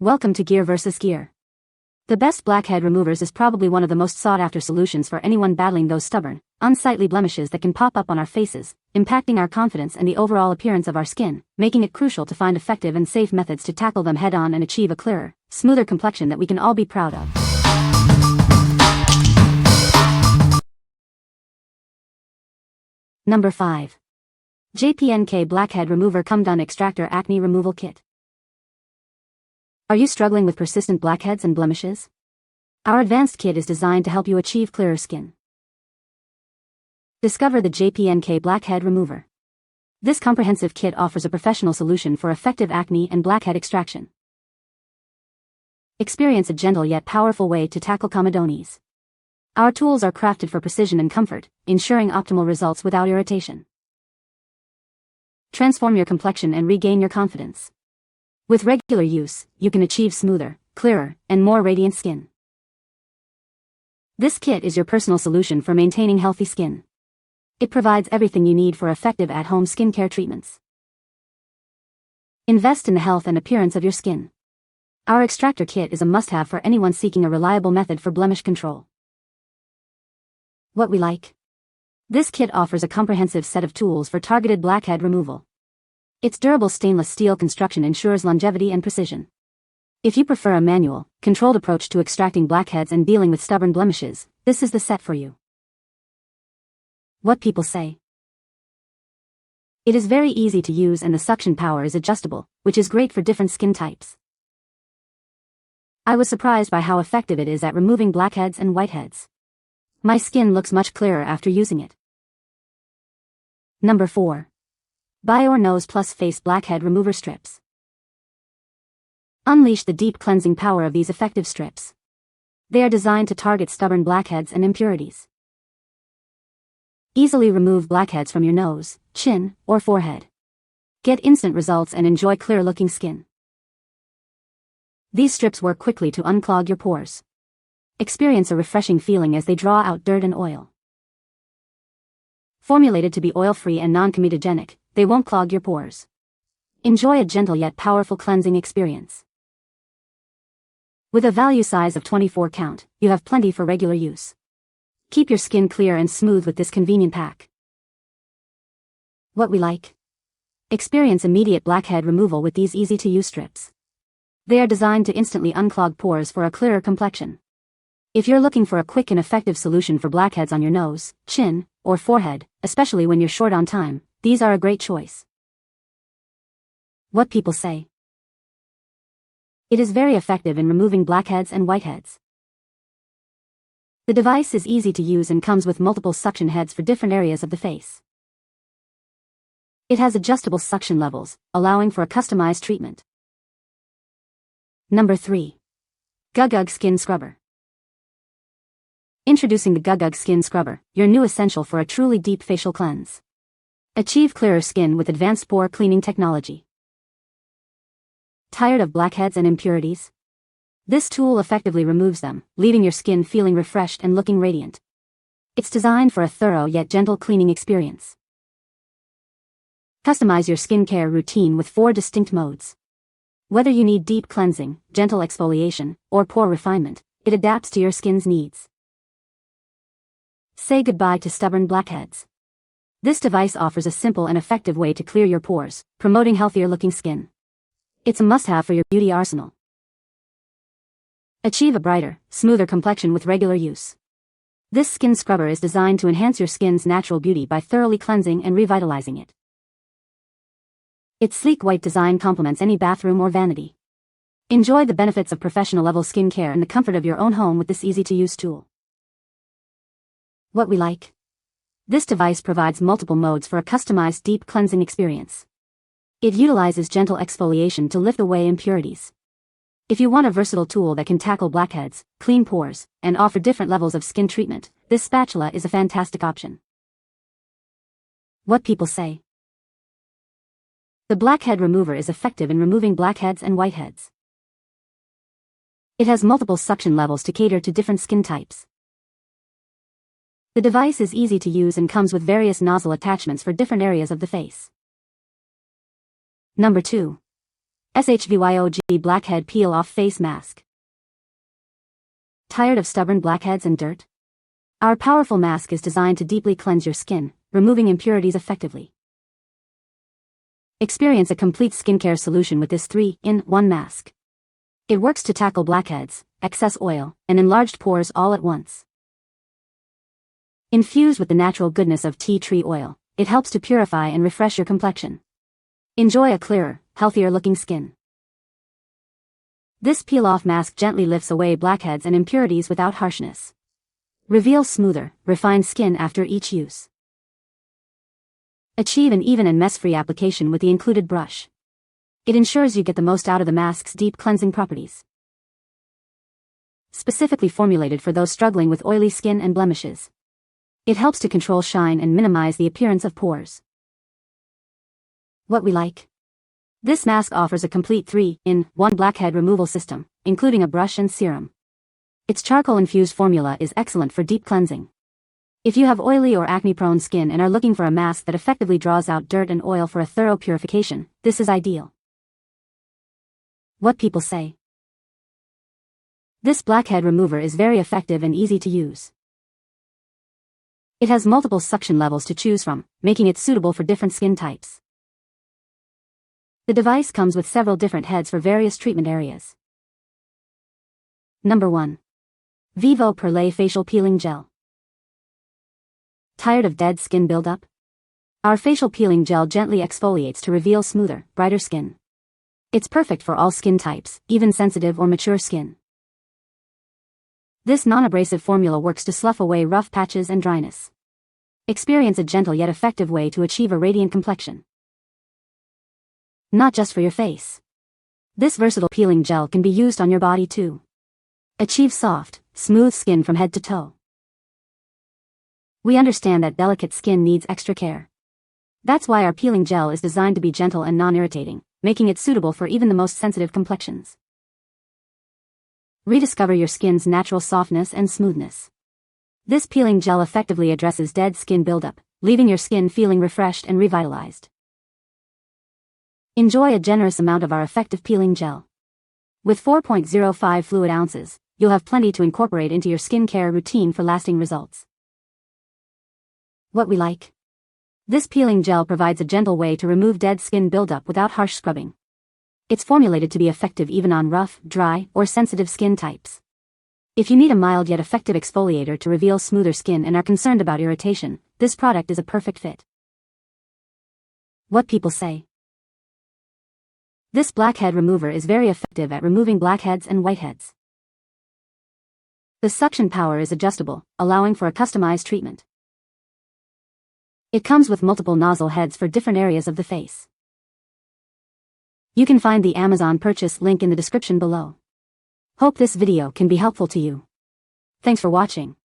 Welcome to Gear vs. Gear. The best Blackhead Removers is probably one of the most sought-after solutions for anyone battling those stubborn, unsightly blemishes that can pop up on our faces, impacting our confidence and the overall appearance of our skin, making it crucial to find effective and safe methods to tackle them head-on and achieve a clearer, smoother complexion that we can all be proud of. Number 5. JPNK Blackhead Remover Comedone Extractor Acne Removal Kit. Are you struggling with persistent blackheads and blemishes? Our advanced kit is designed to help you achieve clearer skin. Discover the JPNK Blackhead Remover. This comprehensive kit offers a professional solution for effective acne and blackhead extraction. Experience a gentle yet powerful way to tackle comedones. Our tools are crafted for precision and comfort, ensuring optimal results without irritation. Transform your complexion and regain your confidence. With regular use, you can achieve smoother, clearer, and more radiant skin. This kit is your personal solution for maintaining healthy skin. It provides everything you need for effective at-home skincare treatments. Invest in the health and appearance of your skin. Our Extractor kit is a must-have for anyone seeking a reliable method for blemish control. What we like. This kit offers a comprehensive set of tools for targeted blackhead removal. Its durable stainless steel construction ensures longevity and precision. If you prefer a manual, controlled approach to extracting blackheads and dealing with stubborn blemishes, this is the set for you. What people say. It is very easy to use and the suction power is adjustable, which is great for different skin types. I was surprised by how effective it is at removing blackheads and whiteheads. My skin looks much clearer after using it. Number 4. Bioré Nose+Face Blackhead Remover Strips. Unleash the deep cleansing power of these effective strips. They are designed to target stubborn blackheads and impurities. Easily remove blackheads from your nose, chin, or forehead. Get instant results and enjoy clear-looking skin. These strips work quickly to unclog your pores. Experience a refreshing feeling as they draw out dirt and oil. Formulated to be oil-free and non-comedogenic, they won't clog your pores. Enjoy a gentle yet powerful cleansing experience. With a value size of 24 count, you have plenty for regular use. Keep your skin clear and smooth with this convenient pack. What we like. Experience immediate blackhead removal with these easy-to-use strips. They are designed to instantly unclog pores for a clearer complexion. If you're looking for a quick and effective solution for blackheads on your nose, chin, or forehead, especially when you're short on time, these are a great choice. What people say. It is very effective in removing blackheads and whiteheads. The device is easy to use and comes with multiple suction heads for different areas of the face. It has adjustable suction levels, allowing for a customized treatment. Number 3. GUGUG Skin Scrubber. Introducing the GUGUG Skin Scrubber, your new essential for a truly deep facial cleanse. Achieve clearer skin with advanced pore cleaning technology. Tired of blackheads and impurities? This tool effectively removes them, leaving your skin feeling refreshed and looking radiant. It's designed for a thorough yet gentle cleaning experience. Customize your skincare routine with 4 distinct modes. Whether you need deep cleansing, gentle exfoliation, or pore refinement, it adapts to your skin's needs. Say goodbye to stubborn blackheads. This device offers a simple and effective way to clear your pores, promoting healthier-looking skin. It's a must-have for your beauty arsenal. Achieve a brighter, smoother complexion with regular use. This skin scrubber is designed to enhance your skin's natural beauty by thoroughly cleansing and revitalizing it. Its sleek white design complements any bathroom or vanity. Enjoy the benefits of professional-level skincare in the comfort of your own home with this easy-to-use tool. What we like. This device provides multiple modes for a customized deep cleansing experience. It utilizes gentle exfoliation to lift away impurities. If you want a versatile tool that can tackle blackheads, clean pores, and offer different levels of skin treatment, this spatula is a fantastic option. What people say. The Blackhead Remover is effective in removing blackheads and whiteheads. It has multiple suction levels to cater to different skin types. The device is easy to use and comes with various nozzle attachments for different areas of the face. Number 2. SHVYOG Blackhead Peel-Off Face Mask. Tired of stubborn blackheads and dirt? Our powerful mask is designed to deeply cleanse your skin, removing impurities effectively. Experience a complete skincare solution with this 3-in-1 mask. It works to tackle blackheads, excess oil, and enlarged pores all at once. Infused with the natural goodness of tea tree oil, it helps to purify and refresh your complexion. Enjoy a clearer, healthier-looking skin. This peel-off mask gently lifts away blackheads and impurities without harshness. Reveal smoother, refined skin after each use. Achieve an even and mess-free application with the included brush. It ensures you get the most out of the mask's deep cleansing properties. Specifically formulated for those struggling with oily skin and blemishes. It helps to control shine and minimize the appearance of pores. What we like? This mask offers a complete 3-in-1 blackhead removal system, including a brush and serum. Its charcoal-infused formula is excellent for deep cleansing. If you have oily or acne-prone skin and are looking for a mask that effectively draws out dirt and oil for a thorough purification, this is ideal. What people say. This blackhead remover is very effective and easy to use. It has multiple suction levels to choose from, making it suitable for different skin types. The device comes with several different heads for various treatment areas. Number 1. Vivo Perlay Facial Peeling Gel. Tired of dead skin buildup? Our facial peeling gel gently exfoliates to reveal smoother, brighter skin. It's perfect for all skin types, even sensitive or mature skin. This non-abrasive formula works to slough away rough patches and dryness. Experience a gentle yet effective way to achieve a radiant complexion. Not just for your face. This versatile peeling gel can be used on your body too. Achieve soft, smooth skin from head to toe. We understand that delicate skin needs extra care. That's why our peeling gel is designed to be gentle and non-irritating, making it suitable for even the most sensitive complexions. Rediscover your skin's natural softness and smoothness. This peeling gel effectively addresses dead skin buildup, leaving your skin feeling refreshed and revitalized. Enjoy a generous amount of our effective peeling gel. With 4.05 fluid ounces, you'll have plenty to incorporate into your skincare routine for lasting results. What we like? This peeling gel provides a gentle way to remove dead skin buildup without harsh scrubbing. It's formulated to be effective even on rough, dry, or sensitive skin types. If you need a mild yet effective exfoliator to reveal smoother skin and are concerned about irritation, this product is a perfect fit. What people say. This blackhead remover is very effective at removing blackheads and whiteheads. The suction power is adjustable, allowing for a customized treatment. It comes with multiple nozzle heads for different areas of the face. You can find the Amazon purchase link in the description below. Hope this video can be helpful to you. Thanks for watching.